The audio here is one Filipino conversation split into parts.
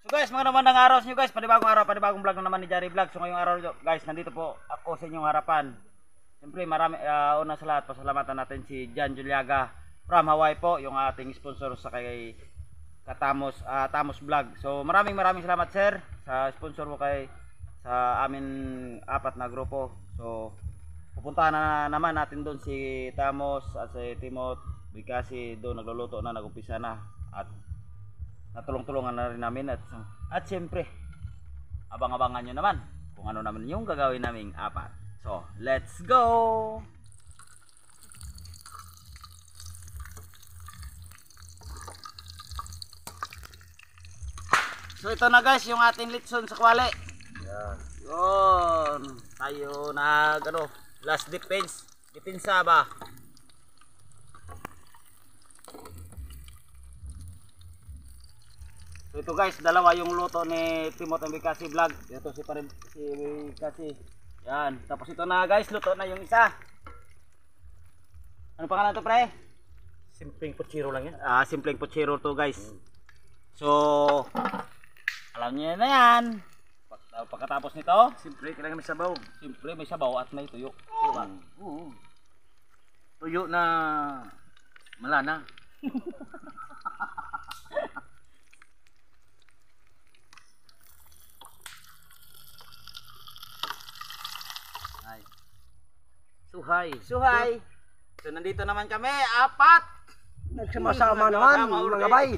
So guys, mga naman ng araw sa inyo guys, panibagong araw, panibagong vlog na naman ni Jari Vlog. So ngayong araw guys, nandito po ako sa inyong harapan. Siyempre marami, una sa lahat, pasalamatan natin si John Juliaga from Hawaii po, yung ating sponsor sa kay Tamos Vlog. So maraming salamat sir sa sponsor mo kay sa amin apat na grupo. So pupuntahan na naman natin doon si Tamos at si Timot, kasi doon nagluluto na, nagumpisa na at natulong-tulungan na rin namin at siyempre abang-abangan nyo naman kung ano naman yung gagawin naming apat. So let's go! So ito na guys yung ating litson sa kwali. Yun, tayo last depensa ba. So ito guys, dalawa yung luto ni Timot ng Bikasi Vlog. Ito si Bikasi. Yan, tapos ito na guys, luto na yung isa. Ano pangalan to pre? Simpleng putsiro lang yan. Simpleng putsiro to guys. So alam niyo na yan. Pagkatapos nito, Siyempre, kailangan may sabaw. siyempre may sabaw at may tuyo. Oo. Tuyo na malana. Ay. Suhay. So nandito naman kami, apat. Nagsama-sama naman mga bay.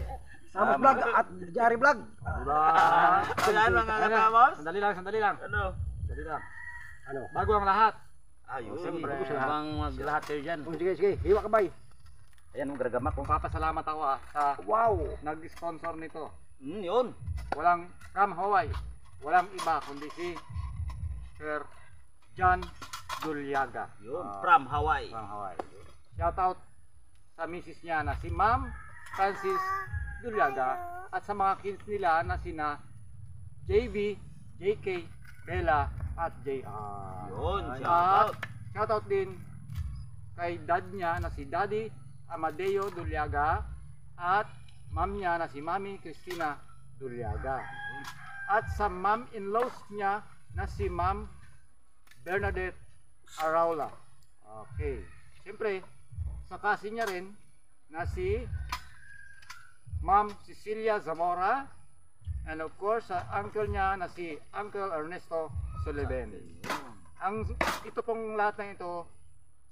Tamos Vlog at Jari Vlog. Ayan mga katamos. Sandali lang. Ano? Sandali lang. Ano? Bago ang lahat. Ayun. Siyempre, bago sa lahat. habang maglahat kayo dyan. Sige, hiwa ka bay. Ayan, ang garagamak. Kung papasalamat ako sa Wow. nag-sponsor nito. Yun. Walang from Hawaii. Walang iba kundi si Sir John Juliaga. Yun, from Hawaii. From Hawaii. Shout out sa misis niya na si Ma'am Francis Juliaga at sa mga kids nila na sina JB, JK, Bella at JR. Yun, shout At out. shout out din kay dad niya na si Daddy Amadeo Juliaga at ma'am niya na si Mami Cristina Juliaga. At sa mom-in-laws niya na si Ma'am Bernadette Araula. Okay. Siyempre, sa kasi niya rin na si Ma'am Cecilia Zamora, and of course sa uncle niya na si Uncle Ernesto Sullivan. Ito pong lahat ng ito,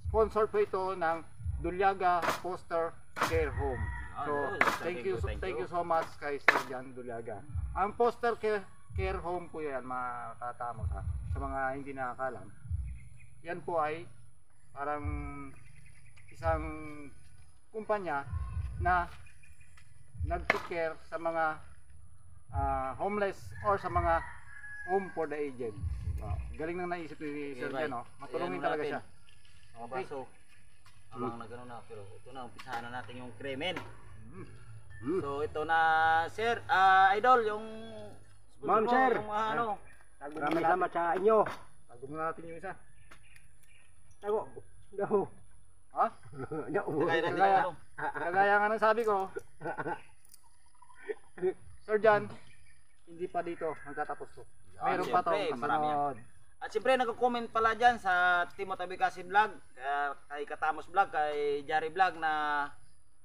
sponsor po ito ng Duliaga Foster Care Home. So, thank you so much kay Sir John Duliaga. Ang Foster Care Home po yan, mga katamos ha, sa mga hindi nakakalam. Yan po ay parang isang kumpanya na nag-take-care sa mga homeless or sa mga home for the aged. Galing nang naisip ni Sir Jan, no? Matulungin talaga siya. Mga baso. Abang nagano na, pero ito na, umpisahan na natin yung kremen. So ito na, sir, idol, yung Ma'am, mo, sir. yung ano. Maraming salamat sa inyo. Tago muna natin yung isa. Tago. Daw. Ha? Daw. Kagaya nga ng sabi ko, Sir Jan, hindi pa dito nagtatapos to. Meron pa to. Siyempre, marami yan. At siyempre nagko-comment pala dyan sa Timot ng Bikasi Vlog, kay Katamos Vlog, kay Jari Vlog na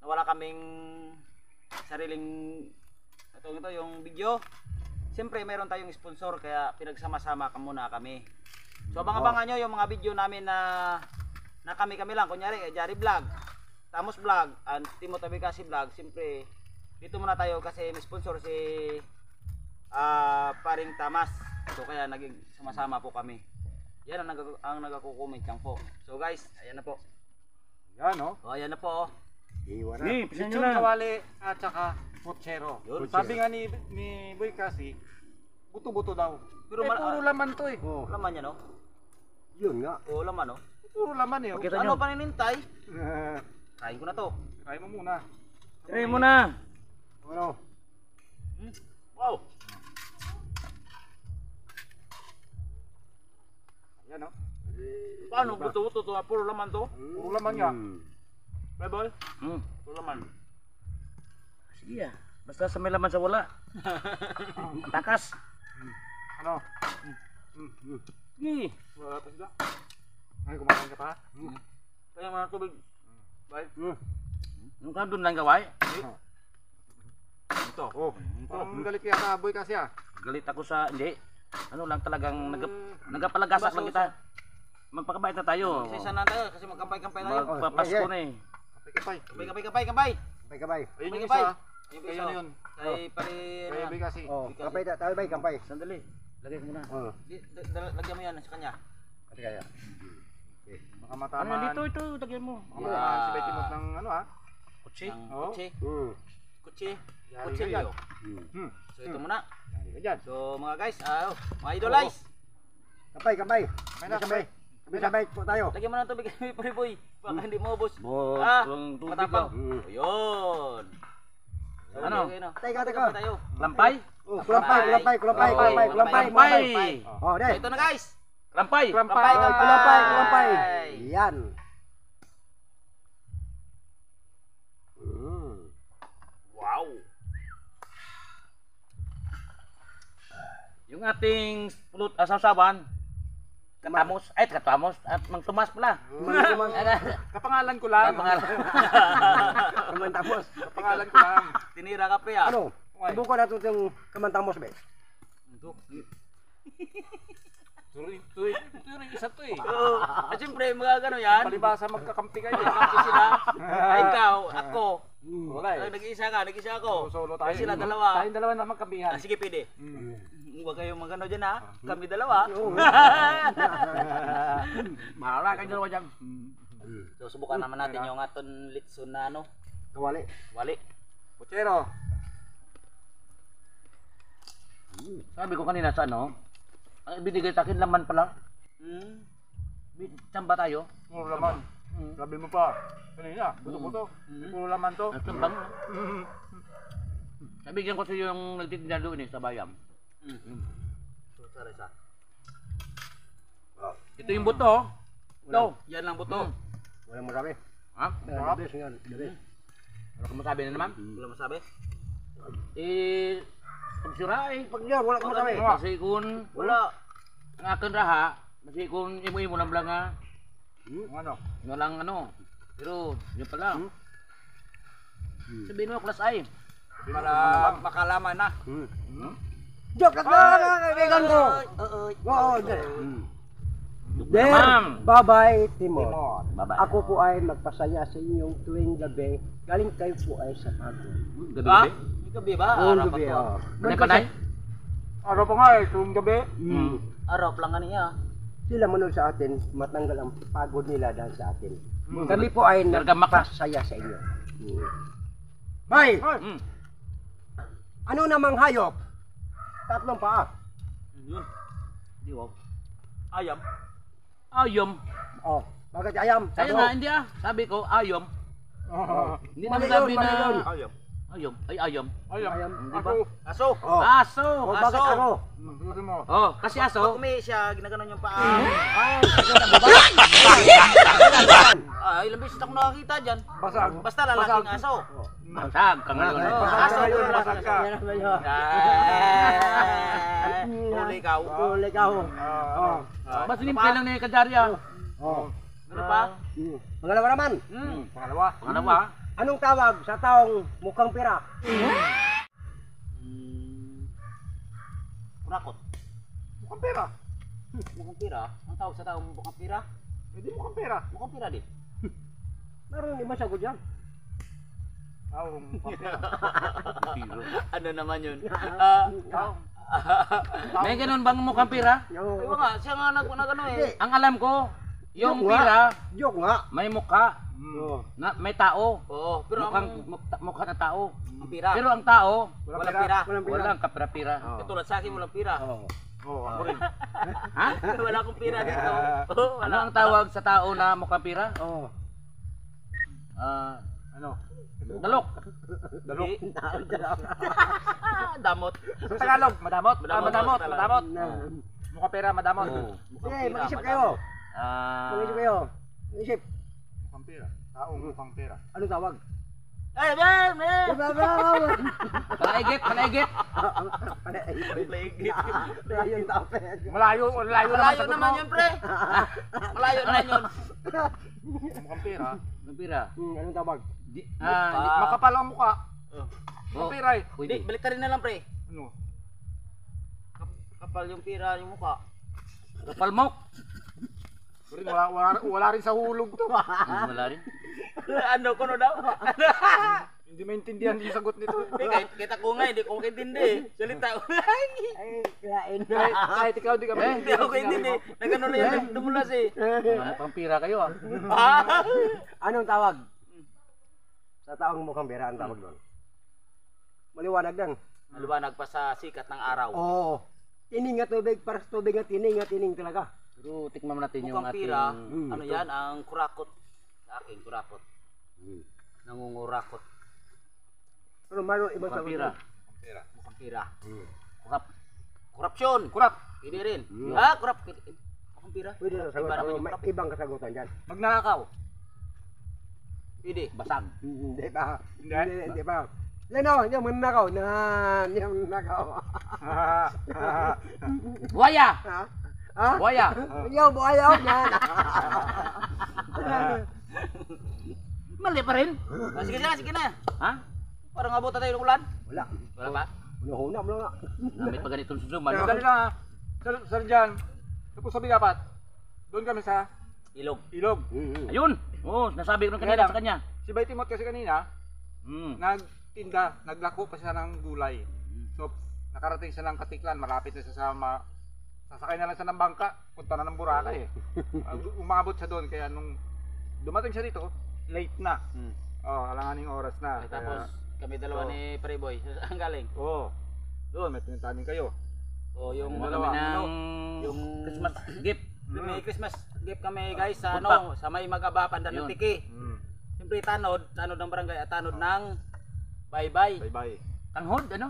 wala kaming sariling ito yung video. Siyempre meron tayong sponsor kaya pinagsama-sama muna kami. So abang-abangan nyo yung mga video namin na kami lang, kunyari kay Jari Vlog, Tamos Vlog, and Timot ng Bikasi Vlog. Siyempre dito muna tayo kasi may sponsor si Paring Tamas. So kaya naging sama-sama po kami. Yan ang nagko-comment lang po. So guys, ayan na po. Yan, no? O ayan na po. Iwan na. Lechon kawali at saka putsero. Yun. Sabi nga ni Boy kasi, buto-buto daw. Pero Puro laman to eh. Oh, Laman niya no? yun nga. O laman no? Puro laman eh. Kita Ano nyo. pa ninintay? Kain ko na to. Try mo muna. Try mo na. Ano? Wow. Yan, no? Paano buto-buto to? Puro laman to? Puro laman nga. Playboy? Puro laman. Sige ah. Basta sa may laman sa wala. Takas. Ano? Gi. Wala pa sila. Ay, kumain ka pa? Kaya mga tubig. Bay. Yung ka doon lang gaway. Ito. Oh, parang galit kaya ka, boy, kasi ah. Galit ako sa hindi. Ano lang talagang nagapalagasak lang kita. Magpakabait na tayo. Isa na tayo kasi magkampay-kampay tayo. Magpapasko na eh. Kapay-kapay. Kampay. Kabay. Ayun yung Kampay. isa. Yung Kaya isa. ano yun? Kay pare Kaya boy kasi. Oh, kabay tayo bay, kampay. Sandali. Lagay ko muna. Oh, Lagyan mo yan sa kanya. kasi kaya. Baka Ano matamaan. dito ito, lagyan mo. Baka matamaan si Betty Mot ng ano ah. Kutsi. Oo. Kutsi. Kutsi. Yari Kutsi ka dyan. kayo. Hmm. So ito muna. Yari ka dyan. So mga guys, mga idolize. Kabay. Kabay na, Kabay. Kabay po tayo. Lagyan mo ng tubig kay Pare Boy. Baka hindi mo ubos. Yung tubig matapang. ko. Ayun. So, Ano? okay, no? Teka. Kampay tayo. Lampay? Oh, kulampay. Oh, So, deh. ito na guys. Lampay. Klampay. Kulampay. Yan. Wow. Yung ating pulot asasawan. Katamos. Ay, katamos. At Mang Tomas pala. Kapangalan ko lang. Kamantamos. Kapangalan ko lang. Tinira ka pre ah. Ano? Buko na ito yung kamantamos, be. Ito yung isa to eh. Oo. At siyempre, mga gano yan. Palibasa magkakampi kayo. Kampi sila. Ay, ikaw, ako. Wala eh. Ay, nag-iisa ka, nag-isa ako. Solo tayo. Ay, sila dalawa. Tayong dalawa na magkampihan. Ah, sige, pwede. Huwag kayong magano dyan ha. Kami dalawa. Mahala kayo dalawa dyan. So, subukan naman natin yung aton litson na ano. Kawali. Wali. Puchero. Sabi ko kanina sa ano, ang binigay sa akin laman pala. Tsamba tayo. Puro laman. Sabi mo pa. Kanina, buto-buto. Puro laman to. Ang tsambang. Nabigyan ko sa yung nagtitinda doon eh, sa bayam. So, sorry sa. Ito yung buto. Ito. Yan lang buto. Walang masabi. Ha? Dabis nga. Dabis. Ano kung masabi na naman? Wala masabi? Eh, pagsira eh. Pag yun, wala kang masabi. Kasi kung Wala. ang akin raha, kasi kung imo-imo lang lang nga, Ano? nga lang ano. Pero, yun pala. Sabihin mo, class I. Para makalaman na. Joke lang, kaibigan ko. Oo, Ma'am. bye-bye, Timor. Bye-bye. Ako po ay magpasaya sa inyong tuwing gabi. Galing kayo po ay sa pagod. Ha? Gabi. May gabi ba? Tuwing Araw pa gabi, to. oh. Panay panay? Araw pa nga eh, tuwing gabi. Araw pa lang nga niya. Sila manod sa atin, matanggal ang pagod nila dahil sa atin. Kami po ay Gargamak ka. nagpasaya sa inyo. Bay, Mm. ano namang hayop? Tatlong paa. Yun. Di wow. Ayam. Ayom. Oh, bakit ayam? Kaya nga, hindi ah. Sabi ko, ayom. Hindi naman Mali sabi yun, mali yun. na Ayam. ayom. Ay, ayom. Ayam. Ayam. Di ba? Aso. Oh. Aso. Oh, bakit aso. ano? Susi mo. Oh, kasi Pag aso. umi siya, ginaganon yung paa. Ay, Ilang beses ako nakakita dyan. Basag. Basta lalaking aso. Basag ka ngayon. Oh, Basag aso ka ngayon, doon, basag ka. yan naman yun. Huli ka. Huli ka ho. Oh. Mas simple lang na yung kadyarya. Oh. Ano pa? Pangalawa naman, Pangalawa. Pangalawa. anong tawag sa taong mukhang pira? Kurakot. Mukhang pera. Mukhang pira. Ang tawag sa tao mukhang pira? Hindi mukhang pera. Mukhang pira din. Meron lima sagot dyan. Mukhang pera. Ano naman yun? May ganun bang mukhang pira? Yung, Iba nga, siya nga nag-ano eh. Ang alam ko, yung Joke nga. pira, joke nga. may mukha, Oh. na may tao. Oo, pero Mukhang ang mukha na tao. pira. Pero ang tao, Walang pira. Walang pira. walang kapira-pira. Katulad sa akin, walang pira. Oh. Oo, ako rin. Ha? Wala akong pira dito. Oo, Ano wala. ang tawag sa tao na mukhang pira? Oh. Ah, Ano? dalok. Dalok. Damot. Sa Tagalog, madamot. Madamot. Madamot. Na- Mukhang pera, madamot. Oo. Mukhang Sige, pira. mag-isip madami. kayo. Ah, Mag-isip kayo. Mag-isip. Mukhang pera. Taong mukhang pera. Anong tawag? Ay, Ben! Palaigit, palaigit. Ayun tape. Malayo Malayo sagot naman mo. yun, pre. Malayo naman yun. Mukhang pera. Mapira. Anong tawag? Makapal ang mukha. Oh, Mukhang pera eh. Hindi, balik ka rin na lang, pre. Ano? Kapal yung pira yung mukha. kapalmok. Wala rin sa hulog to. Wala rin. Ano ko daw? Hindi maintindihan yung sagot nito. Kahit ako nga, hindi ko makintindi. Salita ko. Ay, kirain na. Kahit ikaw di ka Hindi ako kaintindi. Nagano na yan, dumulas eh. Pampira kayo ah. Anong tawag? Sa taong mukhang bera ang tawag doon. Maliwanag lang. Maliwanag pa sa sikat ng araw. Oo. Tining nga tubig, para sa tubig nga tining talaga. Pero tikman natin yung Mukhang ating... pira, ano yan, ang kurakot. Sa akin, kurakot. Nangungurakot. Pero mayroon ibang Mukhang tawag pira. doon. Mukhang pira. Kurap. Korupsyon. Kurap. Hindi rin. Kurap. Mukhang pira. Pwede na sagot. Iba naman Pero yung may kurap. ibang kasagutan dyan. Magnanakaw. Hindi. Basag. Hindi pa. Hindi? Hindi pa. Yan o, yung manakaw. Yung nakaw. Buhaya! Ha? Ha? Buhaya! Yo, buhay ako yan. Mali pa rin. Sige na, sige na. Ha? Parang abot na tayo ng ulan. Wala. Wala ba? Huna mo lang. Namit pa ganitong susuman. Dali lang ha. Sir Jan, tapos sabi dapat, doon kami sa Ilog. ilog. Ayun! Oo, nasabi ko rin Kaya kanina lang. sa kanya. Si Baytimot kasi kanina, Hmm. naglako pa siya ng gulay. So, nakarating siya ng Katiklan, malapit na siya sa sasakay na lang siya ng bangka, punta na ng Boracay eh. Umabot siya doon, kaya nung dumating siya dito, late na. Alanganing oras na. Ay, tapos kami dalawa Oo. ni Preboy. Ang galing. Doon, may pinuntahan kayo. O yung Kumuha dalawa. kami ng yung Christmas gift. may Christmas gift kami guys sa Food sa may Magaba Pandan ng Yun. Tiki. Siyempre tanod ng barangay at tanod ng Bye-bye. Bye-bye. Tanghod, ano?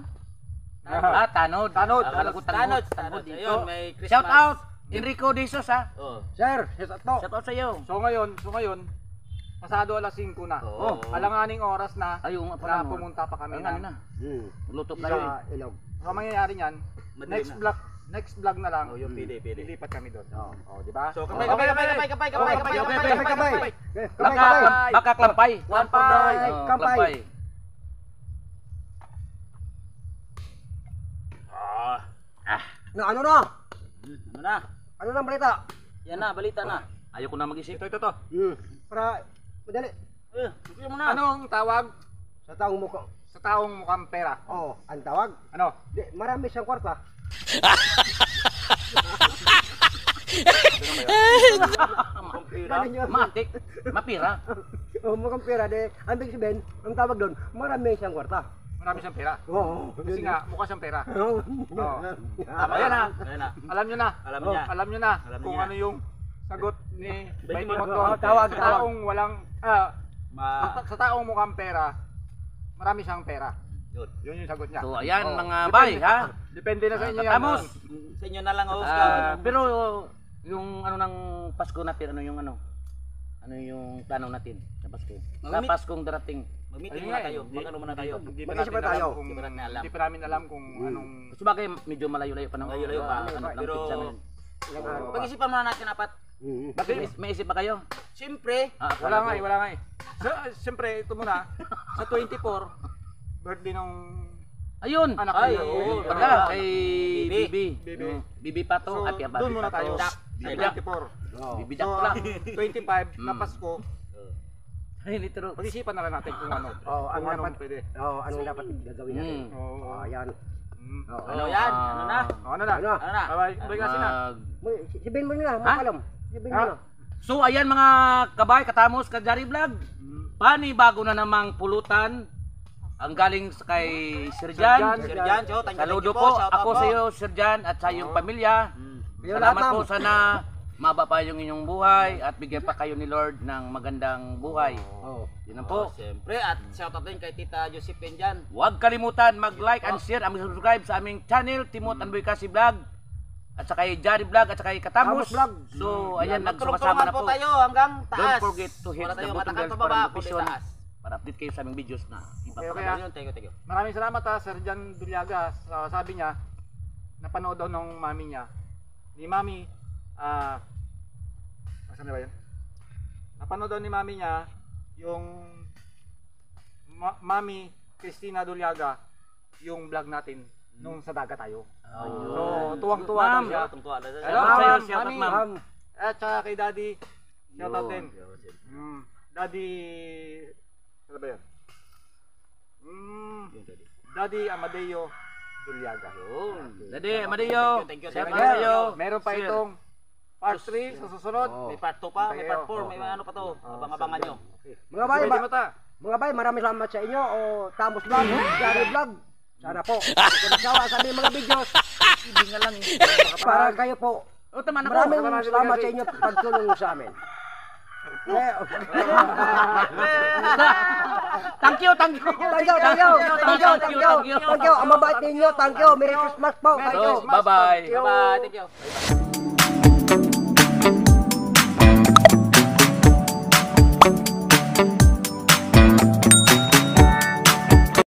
Ah, Tanod. Tanod. Akala ko Tanod. Tanghod dito. Ayun, may Christmas. Shout out! Enrico Desos ha. Oh. Sir, yes at po. Shout out sa iyo. So ngayon, pasado alas 5 na. Oo. Alanganing oras na, Ayun, na pumunta pa kami Ano na. na. Luto Sa tayo eh. ilog. So mangyayari niyan, Madilim next vlog na lang. Oh, yung pili. Lilipat kami doon. Di ba? So, Okay. kapay. Baka klampay. Kampay. Kampay. Ano na? Ano na? Ano na ang balita? Yan na, balita na. Ayoko na mag-isip. Ito. Para madali. Sige mo na. Anong tawag Sa taong mukha. sa taong mukhang pera? Oh, ang tawag. Ano? Di, marami siyang kwarta. Ganun yun. Matik. Mapira. Oh, mukhang pera. Di, ang big sabihin, ang tawag doon, marami siyang kwarta. Marami siyang pera. Oo. Kasi nga, mukha siyang pera. Oo. Tama Ayan na. Ayan na. Alam nyo na. Alam niya. Alam nyo na Alam kung niya. ano yung sagot ni Baytimot. Baytimot doon. Tawag. Sa taong walang, sa taong mukhang pera, marami siyang pera. Yun. Yun yung sagot niya. So ayan Oo. mga bay ha. Depende na sa inyo yan. Tatamos. Sa inyo na lang, host. Pero yung ano ng Pasko natin, ano yung ano? Ano yung plano natin sa Pasko? Sa Mamit- Paskong darating. Mag-meeting Ayun muna nga, tayo. hindi- Magkano muna tayo. Hindi pa Mag-isip natin pa tayo. alam kung Hindi pa natin alam. hindi pa namin alam kung anong Kasi bagay medyo malayo-layo pa ng Malayo-layo pa. Pero Pero- Ilang araw pa. Pag-isipan muna natin apat. Kasi may isip ba kayo? Siyempre, wala nga eh. So, siyempre ito muna sa 24 birthday nung Ayun. anak Ay, niya. oo. Pagka kay Bibi. Bibi. Bibi pa to. So, Happy doon muna tayo. Sa Sa Bibi. 24. Bibi So, pala. 25 na Pasko, Ay, litro. pag-isipan na lang natin kung ano. Oh, ano Kung anong dapat? pwede. Oh, anong dapat gagawin natin? Oo. Oh, ayan. Oh, ano yan? Ano na? ano na? Ano? Ano na? Bye-bye kasi na. Sabihin mo nila, makalam. Sabihin mo Ha? na. So ayan mga kabay, katamos, Kajari Vlog. Panibago na namang pulutan ang galing sa kay Sir Jan. Sir Jan, so, thank you Saludo po. po. Ako sa iyo, Sir Jan, at sa iyong pamilya. Yung Salamat lahat, po. ma'am. Sana maba pa yung inyong buhay at bigyan pa kayo ni Lord ng magandang buhay. Oh. Yun lang po. Siyempre, at shoutout din kay Tita Josephine dyan. Huwag kalimutan mag-like and share and subscribe sa aming channel, Timot and Boy Kasi Vlog. At sa kay Jari Vlog at sa kay Katamos. Katamos Vlog. So, ayan, Magtulong-tulungan nagsama na po po. tayo hanggang taas. Don't forget to hit Wala the tayong button matakan bell sa para baba, kundi notification taas. para update kayo sa aming videos na iba Okay, pa. okay. Thank you. Maraming salamat Sir Jan Dulyaga. Sabi niya, napanood daw ng mami niya. Ni mami, saan ba yun? Napanood daw ni mami niya yung mami Christina Dulyaga, yung vlog natin nung sa dagat tayo. So, tuwang-tuwa daw Ma'am, siya. Hello, Hello, ma'am. shout out, Mami. ma'am. At saka kay Daddy, shout out din. Daddy, ano ba yun? Daddy Amadeo Dulyaga. Dadi, Amadeo. Thank you. Shout out sa iyo. Meron pa Sir. itong part 3 sa susunod. May part 2 pa, may part 4, may ano pa to. Abang-abangan nyo. Mga bay, Pwede mo ta. mga bay, maraming salamat sa inyo o Tamos Vlog, Jari Vlog. Sana po, kung nagsawa sa aming mga videos, Hindi nga lang. para kayo po. O, tama na po. Maraming salamat sa inyo pagtulong sa amin. Thank you, thank you. Thank you. Ang mabait ninyo, thank you. Merry Christmas po. Thank you. So, bye-bye. Bye-bye. Thank you.